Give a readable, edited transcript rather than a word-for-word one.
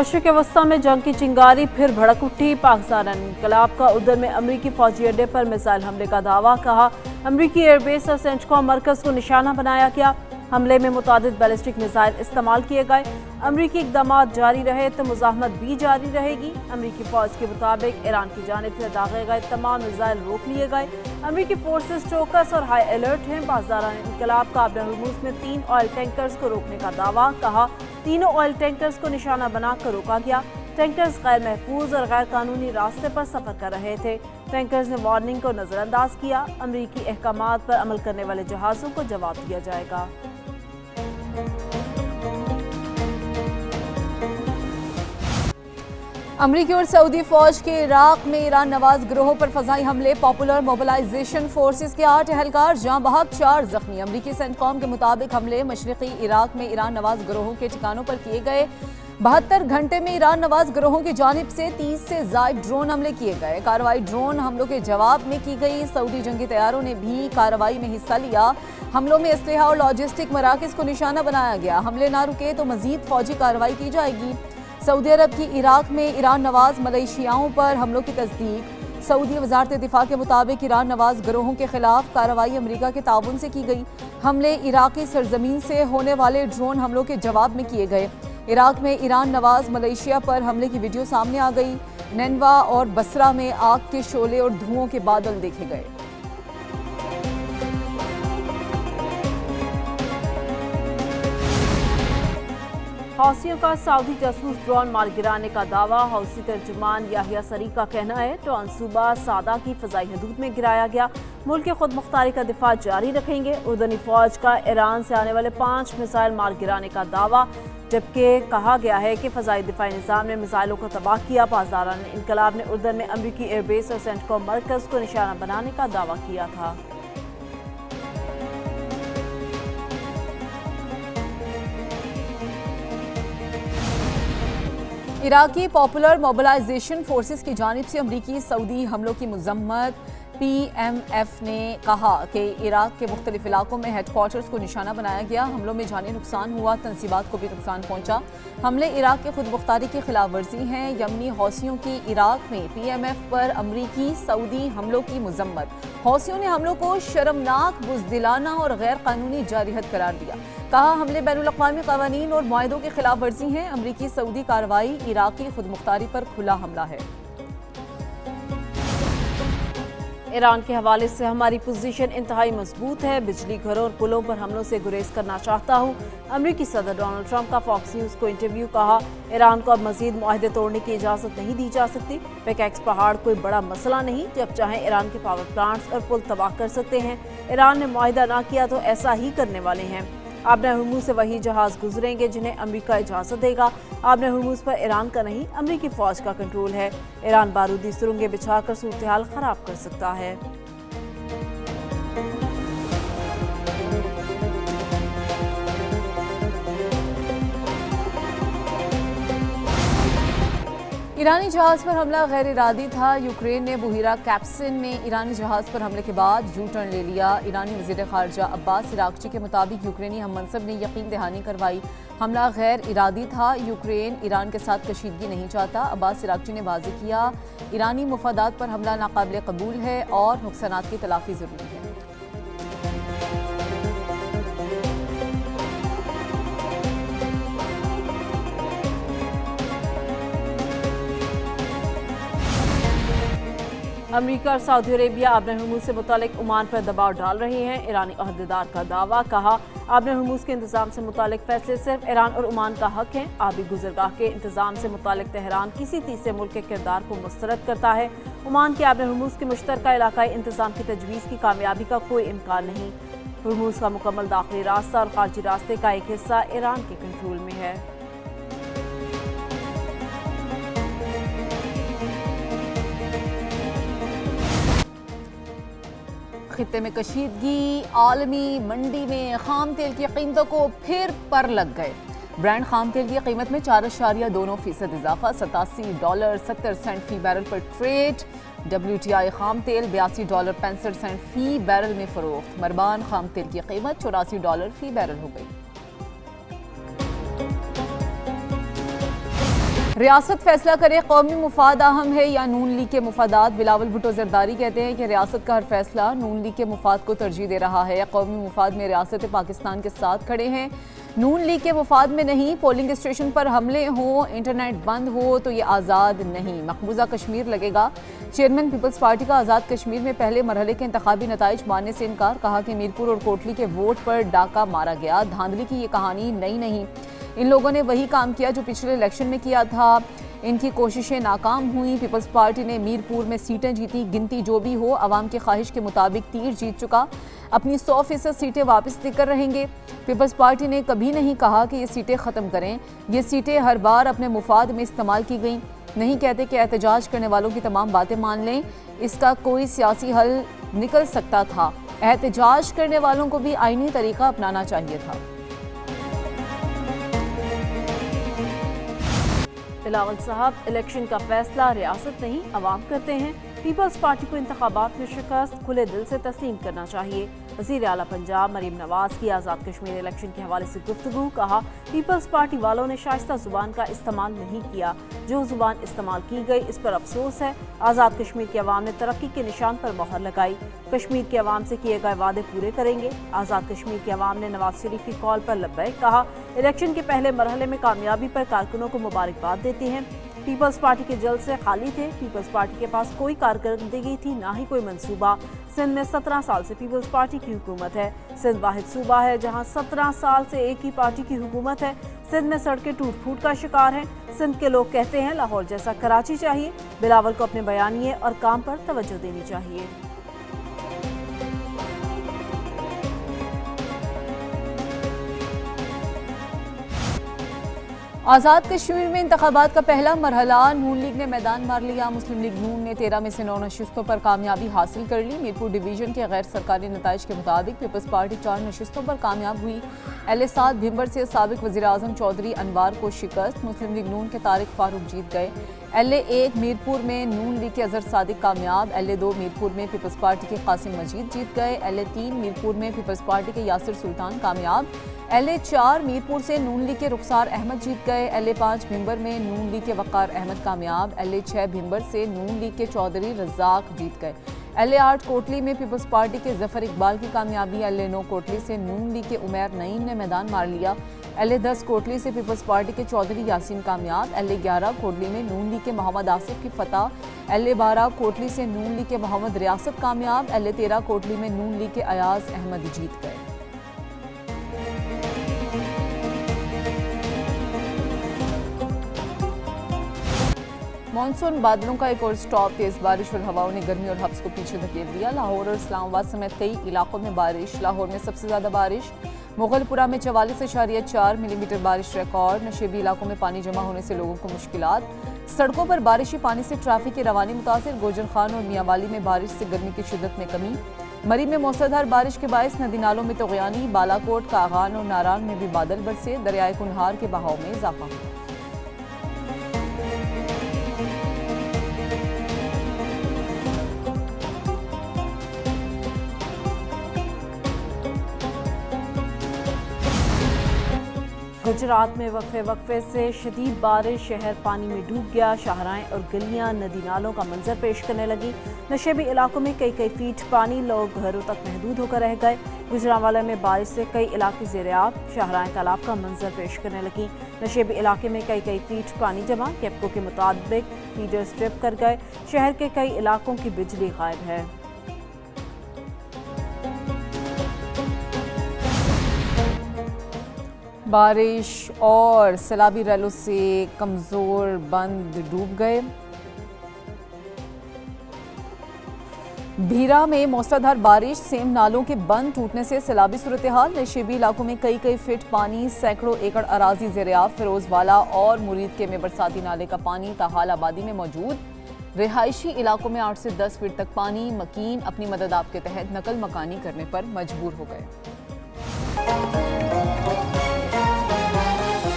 मशरिक़ वस्ता में जंग की चिंगारी फिर भड़क उठी। पाकिस्तान इनकलाब का उर्दन में अमरीकी फौजी अड्डे पर मिसाइल हमले का दावा। कहा अमरीकी एयरबेस और सेंटकॉम मरकज़ को निशाना बनाया गया। हमले में मुतादिद बैलिस्टिक मिसाइल इस्तेमाल किए गए। अमरीकी इक़दामात जारी रहे तो मुज़ाहमत भी जारी रहेगी। अमरीकी फ़ौज के मुताबिक ईरान की जानिब से दागे गए तमाम मिसाइल रोक लिए गए। अमरीकी फोर्सेस चौकस और हाई अलर्ट हैं। पाकिस्तान इनकलाब का आबरा हुर्मुज़ में 3 ऑयल टैंकर्स को रोकने का दावा। कहा तीनों ऑयल टैंकर्स को निशाना बनाकर रोका गया। टैंकर्स गैर महफूज और गैर कानूनी रास्ते पर सफ़र कर रहे थे। टैंकर्स ने वार्निंग को नज़रअंदाज किया। अमरीकी अहकामात पर अमल करने वाले जहाज़ों को जवाब दिया जाएगा। अमरीकी और सऊदी फौज के इराक में ईरान नवाज गिरोह पर फजाई हमले। पॉपुलर मोबिलाइजेशन फोर्सेस के 8 एहलकार जहां बहक 4 जख्मी। अमरीकी सेंटकॉम के मुताबिक हमले मशरिकी इराक में ईरान नवाज गिरोहों के ठिकानों पर किए गए। 72 घंटे में ईरान नवाज गिरोहों की जानिब से 30 से ज़ायद ड्रोन हमले किए गए। कार्रवाई ड्रोन हमलों के जवाब में की गई। सऊदी जंगी तैयारों ने भी कार्रवाई में हिस्सा लिया। हमलों में असलहा और लॉजिस्टिक मराकज़ को निशाना बनाया गया। हमले ना रुके तो मजीद फौजी कार्रवाई की जाएगी। सऊदी अरब की इराक में ईरान नवाज मलेशियाओं पर हमलों की तस्दीक। सऊदी वजारत दिफा के मुताबिक ईरान नवाज गिरोहों के खिलाफ कार्रवाई अमरीका के ताउन से की गई। हमले इराकी सरजमीन से होने वाले ड्रोन हमलों के जवाब में किए गए। इराक में ईरान नवाज मलेशिया पर हमले की वीडियो सामने आ गई। नैनवा और बसरा में आग के शोले और धुओं के बादल देखे गए। हौसियों का सऊदी जासूस ड्रोन मार गिराने का दावा। हौसी तर्जुमान याहिया सरी का कहना है ड्रोन सूबा सादा की फ़ज़ाई हदूद में गिराया गया। मुल्क की खुद मुख्तारी का दिफा जारी रखेंगे। उर्दनी फ़ौज का ईरान से आने वाले 5 मिसाइल मार गिराने का दावा, जबकि कहा गया है कि फ़ज़ाई दिफाई निज़ाम ने मिसाइलों को तबाह किया। पाकिस्तान इनकलाब ने उर्दन में अमरीकी एयरबेस और सेंटकॉम मरकज़ को निशाना बनाने का दावा किया था। इराकी पॉपुलर मोबिलाइजेशन फोर्सेस की जानिब से अमरीकी सऊदी हमलों की मजम्मत। PMF ने कहा कि इराक के मुख्तलिफ इलाकों में हेडक्वार्टर्स को निशाना बनाया गया। हमलों में जानी नुकसान हुआ, तनसीबात को भी नुकसान पहुंचा। हमले इराक के खुद मुख्तारी की खिलाफ वर्जी हैं। यमनी हौसियों की इराक में PMF पर अमरीकी सऊदी हमलों की मजम्मत। हौसियों ने हमलों को शर्मनाक, बुज़दिलाना और गैर कानूनी जारिहत करार दिया। कहा हमले बैनुल-अक़वामी क़वानीन और मुआहिदों की खिलाफ वर्जी हैं। अमरीकी सऊदी कार्रवाई इराकी खुद मुख्तारी पर खुला हमला है। ईरान के हवाले से हमारी पोजीशन इंतहाई मजबूत है। बिजली घरों और पुलों पर हमलों से गुरेज करना चाहता हूँ। अमरीकी सदर डोनाल्ड ट्रंप का फॉक्स न्यूज़ को इंटरव्यू। कहा ईरान को अब मजीद मुआहदे तोड़ने की इजाज़त नहीं दी जा सकती। पिकैक्स पहाड़ कोई बड़ा मसला नहीं, जब चाहें ईरान के पावर प्लांट्स और पुल तबाह कर सकते हैं। ईरान ने मुआहदा ना किया तो ऐसा ही करने वाले हैं। आबरा हुर्मुज़ से वही जहाज़ गुजरेंगे जिन्हें अमरीका इजाज़त देगा। आबरा हुर्मुज़ पर ईरान का नहीं, अमरीकी फ़ौज का कंट्रोल है। ईरान बारूदी सुरंगें बिछाकर सूरत हाल ख़राब कर सकता है। ईरानी जहाज़ पर हमला गैर इरादी था। यूक्रेन ने बुहीरा कैप्सन में ईरानी जहाज़ पर हमले के बाद यू टर्न ले लिया। ईरानी वज़ीर ख़ारजा अब्बास इराक़ची के मुताबिक यूक्रेनी हम मनसब ने यकीन दहानी करवाई, हमला गैर इरादी था। यूक्रेन ईरान के साथ कशीदगी नहीं चाहता। अब्बास इराक़ची ने वाज़ेह किया ईरानी मुफादात पर हमला नाकाबिल कबूल है और नुकसानात की तलाफ़ी ज़रूरी है। अमरीका और सऊदी अरेबिया आबरा हुर्मुज़ से मुतालिक ओमान पर दबाव डाल रहे हैं। ईरानी अहदेदार का दावा। कहा आबरा हुर्मुज़ के इंतज़ाम से मुतालिक फैसले सिर्फ ईरान और ओमान का हक है। आबी गुजरगाह के इंतज़ाम से मुतालिक तेहरान किसी तीसरे मुल्क के किरदार को मुस्तरद करता है। ओमान के आबरा हुर्मुज़ के मुश्तरका इलाकाई इंतज़ाम की तजवीज़ की कामयाबी का कोई इम्कान नहीं। हुर्मुज़ का मुकम्मल दाखिली रास्ता और खारजी रास्ते का एक हिस्सा ईरान के कंट्रोल में है। खित्ते में कशीदगी। आलमी मंडी में खाम तेल की कीमतों को फिर पर लग गए। ब्रांड खाम तेल की कीमत में 4.2% इजाफा। $87.70 फी बैरल पर ट्रेड। WTI खाम तेल $82.65 फी बैरल में फरोख्त। मरबान खाम तेल की कीमत $84 फी बैरल हो गई। रियासत फैसला करे, कौमी मुफाद अहम है या नून लीग के मुफादात। बिलावल भुट्टो जरदारी कहते हैं कि रियासत का हर फैसला नून लीग के मुफाद को तरजीह दे रहा है। कौमी मुफाद में रियासत पाकिस्तान के साथ खड़े हैं, नून लीग के मुफाद में नहीं। पोलिंग स्टेशन पर हमले हों, इंटरनेट बंद हो तो ये आज़ाद नहीं। मकबूजा कश्मीर लगेगा। चेयरमैन पीपल्स पार्टी का आज़ाद कश्मीर में पहले मरहले के इंतखाबी नताइज मानने से इनकार। कहा कि मीरपुर और कोटली के वोट पर डाका मारा गया। धांधली की ये कहानी नई नहीं, इन लोगों ने वही काम किया जो पिछले इलेक्शन में किया था। इनकी कोशिशें नाकाम हुई। पीपल्स पार्टी ने मीरपुर में सीटें जीती। गिनती जो भी हो, आवाम की ख्वाहिश के मुताबिक तीर जीत चुका। अपनी 100% सीटें वापस लेकर रहेंगे। पीपल्स पार्टी ने कभी नहीं कहा कि ये सीटें ख़त्म करें। ये सीटें हर बार अपने मुफाद में इस्तेमाल की गई। नहीं कहते कि एहतजाज करने वालों की तमाम बातें मान लें, इसका कोई सियासी हल निकल सकता था। एहतजाज करने वालों को भी आईनी तरीका अपनाना चाहिए था। बिलावल साहब, इलेक्शन का फैसला रियासत नहीं अवाम करते हैं। पीपल्स पार्टी को इंतखाबात में शिकस्त खुले दिल से तस्लीम करना चाहिए। वज़ीर आला पंजाब मरीम नवाज की आज़ाद कश्मीर इलेक्शन के हवाले से गुफ्तगू। कहा, पीपल्स पार्टी वालों ने शाइस्ता ज़ुबान का इस्तेमाल नहीं किया, जो ज़ुबान इस्तेमाल की गई इस पर अफसोस है। आज़ाद कश्मीर के अवाम ने तरक्की के निशान पर मोहर लगाई। कश्मीर के अवाम से किए गए वादे पूरे करेंगे। आज़ाद कश्मीर के अवाम ने नवाज शरीफ की कॉल पर लब्बैक कहा। इलेक्शन के पहले मरहले में कामयाबी पर कारकुनों को मुबारकबाद देती हैं। पीपल्स पार्टी के जल्द से खाली थे। पीपल्स पार्टी के पास कोई कारकर्दगी थी, ना ही कोई मंसूबा। सिंध में 17 साल से पीपल्स पार्टी की हुकूमत है। सिंध वाहिद सूबा है जहां 17 साल से एक ही पार्टी की हुकूमत है। सिंध में सड़कें टूट फूट का शिकार हैं। सिंध के लोग कहते हैं लाहौर जैसा कराची चाहिए। बिलावल को अपने बयानिए और काम पर तवज्जो देनी चाहिए। आज़ाद कश्मीर में इंतखाबात का पहला मरहला, नून लीग ने मैदान मार लिया। मुस्लिम लीग नून ने 13 में से 9 नशिस्तों पर कामयाबी हासिल कर ली। मीरपुर डिवीजन के गैर सरकारी नताइज के मुताबिक पीपल्स पार्टी 4 नशिस्तों पर कामयाब हुई। LA-7 भिंबर से साबिक वज़ीर आज़म चौधरी अनवार को शिकस्त। मुस्लिम लीग नून के तारिक फारूक जीत गए। LA-1 मीरपुर में नून लीग के अजहर सादिक कामयाब। LA-2 मीरपुर में पीपल्स पार्टी के कासिम मजीद जीत गए। LA-3 मीरपुर में पीपल्स पार्टी के यासिर सुल्तान कामयाब। LA-4 मीरपुर से नून लीग के रुखसार अहमद जीत गए। LA-5 भिंबर में नून लीग के वक़ार अहमद कामयाब। LA-6 भिंबर से नून लीग के चौधरी रज़ाक जीत गए। LA-8 कोटली में पीपल्स पार्टी के जफर इकबाल की कामयाबी। LA-9 कोटली से नून लीग के उमैर नईम ने मैदान मार लिया। LA-10 कोटली से पीपल्स पार्टी के चौधरी यासीन कामयाब। LA-11 कोटली में नून लीग के मोहम्मद आसिफ की फतह। LA-12 कोटली से नून लीग के मोहम्मद रियासत कामयाब। LA-13 कोटली में नून लीग के अयाज अहमद जीत गए। मानसून बादलों का एक और स्टॉप, तेज बारिश और हवाओं ने गर्मी और हब्स को पीछे धकेल दिया। लाहौर और इस्लामाबाद समेत कई इलाकों में बारिश। लाहौर में सबसे ज्यादा बारिश, मुगलपुरा में 44.4 मिलीमीटर बारिश रिकॉर्ड। नशेबी इलाकों में पानी जमा होने से लोगों को मुश्किलात। सड़कों पर बारिशी पानी से ट्रैफिक की रवानी मुतासिर। गोजर खान और मियांवाली में बारिश से गर्मी की शिद्दत में कमी। मरी में मूसलाधार बारिश के बायस नदी नालों में तग़यानी। बालाकोट, कागान और नारान में भी बादल बरसे। दरियाए कुनहार के बहाव में इजाफा हुआ। गुजरात में वक्फे से शदीद बारिश, शहर पानी में डूब गया। शाहराएं और गलियां नदी नालों का मंजर पेश करने लगी। नशेबी इलाकों में कई फीट पानी, लोग घरों तक महदूद होकर रह गए। गुजरांवाला में बारिश से कई इलाके ज़ेर-ए-आब, शाहराएं तालाब का मंजर पेश करने लगी। नशेबी इलाके में कई फीट पानी जमा। केपको के मुताबिक फीडर स्ट्रिप कर गए। शहर के कई इलाकों की बिजली गायब है। बारिश और सैलाबी रैलों से कमजोर बंद डूब गए। भीरा में मूसलाधार बारिश, सेम नालों के बंद टूटने से सैलाबी सूरत हाल। नशेबी इलाकों में कई फीट पानी, सैकड़ों एकड़ अराजी ज़ेर-ए-आब। फिरोजवाला और मुरीद के में बरसाती नाले का पानी ताहाल आबादी में मौजूद। रिहायशी इलाकों में 8 से 10 फीट तक पानी। मकीन अपनी मदद आप के तहत नकल मकानी करने पर मजबूर हो गए।